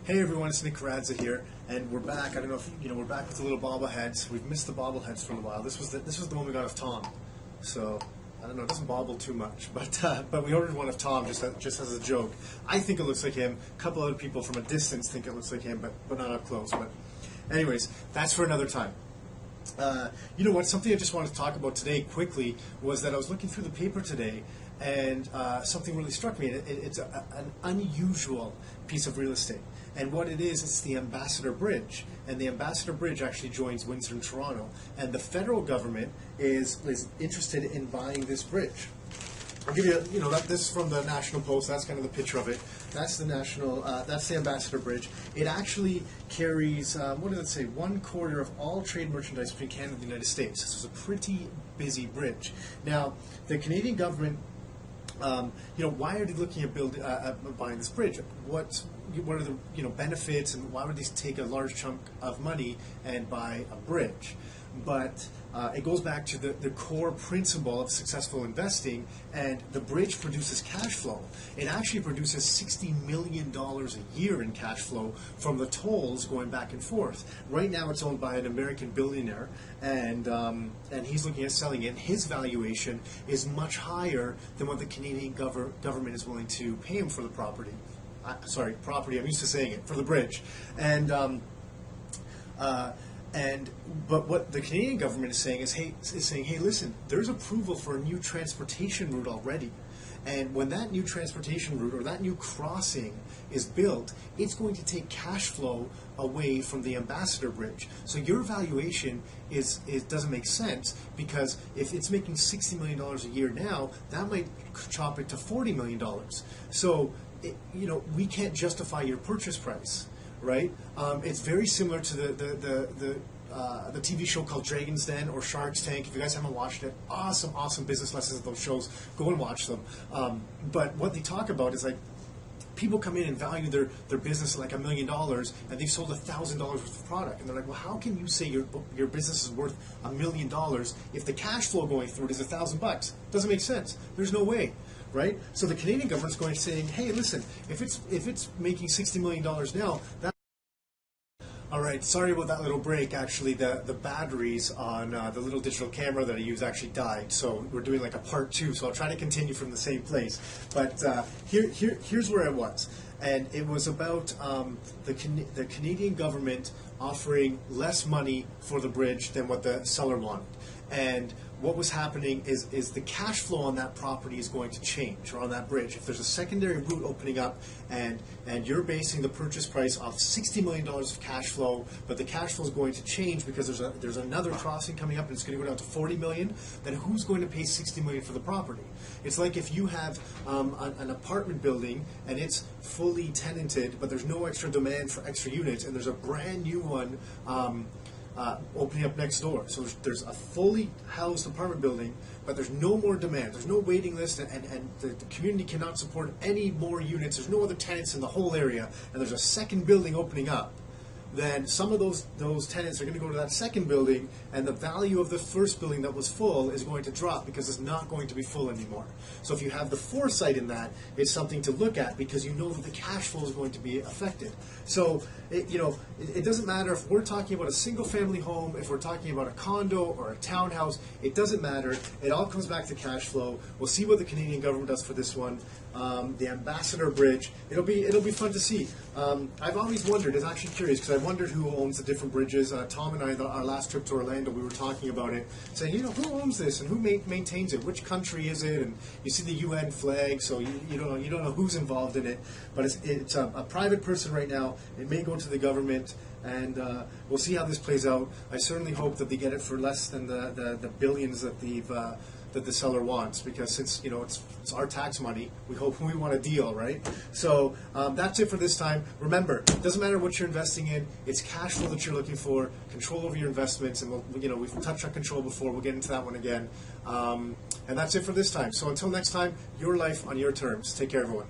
Hey everyone, it's Nick Karadza here, and we're back. I don't know if we're back with the little bobbleheads. We've missed the bobbleheads for a while. This was the one we got of Tom, so I don't know. It doesn't bobble too much, but we ordered one of Tom just as a joke. I think it looks like him. A couple other people from a distance think it looks like him, but not up close. But anyways, that's for another time. You know what? Something I just wanted to talk about today quickly was that I was looking through the paper today, and something really struck me. It's an unusual piece of real estate. And what it is, it's the Ambassador Bridge. And the Ambassador Bridge actually joins Windsor and Toronto. And the federal government is interested in buying this bridge. I'll give you, this is from the National Post. That's kind of the picture of it. That's the that's the Ambassador Bridge. It actually carries, what does it say, 1/4 of all trade merchandise between Canada and the United States. This is a pretty busy bridge. Now, the Canadian government, why are they looking at buying this bridge? What are the benefits, and why would they take a large chunk of money and buy a bridge? But it goes back to the core principle of successful investing, and the bridge produces cash flow. It actually produces $60 million a year in cash flow from the tolls going back and forth. Right now it's owned by an American billionaire, and he's looking at selling it. His valuation is much higher than what the Canadian government is willing to pay him for the property. Property, I'm used to saying it, for the bridge. But what the Canadian government is saying is, hey, listen, there's approval for a new transportation route already. And when that new transportation route or that new crossing is built, it's going to take cash flow away from the Ambassador Bridge. So your valuation doesn't make sense, because if it's making $60 million a year now, that might chop it to $40 million. So we can't justify your purchase price, right? It's very similar to the TV show called Dragon's Den or Shark's Tank. If you guys haven't watched it, awesome business lessons of those shows. Go and watch them. But what they talk about is, like, people come in and value their business at like $1 million, and they've sold $1,000 worth of product, and they're like, well, how can you say your business is worth $1 million if the cash flow going through it is $1,000? Doesn't make sense. There's no way. Right? So the Canadian government's going saying, hey, listen, if it's making $60 million now, all right, sorry about that little break. Actually, the batteries on the little digital camera that I use actually died, so we're doing like a part 2. So I'll try to continue from the same place. But here's where I was, and it was about the Canadian government offering less money for the bridge than what the seller wanted. And what was happening is the cash flow on that property is going to change, or on that bridge. If there's a secondary route opening up, and you're basing the purchase price off $60 million of cash flow, but the cash flow is going to change because there's another crossing coming up and it's going to go down to $40 million, then who's going to pay $60 million for the property? It's like if you have an apartment building and it's fully tenanted, but there's no extra demand for extra units, and there's a brand new one opening up next door. So there's a fully housed apartment building, but there's no more demand. There's no waiting list, and the community cannot support any more units. There's no other tenants in the whole area, and there's a second building opening up. Then some of those tenants are going to go to that second building, and the value of the first building that was full is going to drop because it's not going to be full anymore. So if you have the foresight in that, it's something to look at, because you know that the cash flow is going to be affected. So it doesn't matter if we're talking about a single family home, if we're talking about a condo or a townhouse, it doesn't matter. It all comes back to cash flow. We'll see what the Canadian government does for this one. The Ambassador Bridge, it'll be fun to see. I've always wondered, it's actually curious, because I wondered who owns the different bridges. Tom and I, our last trip to Orlando, we were talking about it, saying, who owns this and who maintains it? Which country is it? And you see the UN flag, so you don't know who's involved in it. But it's a private person right now. It may go to the government, and we'll see how this plays out. I certainly hope that they get it for less than the billions that that the seller wants, because since it's our tax money, we want a deal, right? So that's it for this time. Remember, it doesn't matter what you're investing in; it's cash flow that you're looking for, control over your investments, and we've touched on control before. We'll get into that one again, and that's it for this time. So until next time, your life on your terms. Take care, everyone.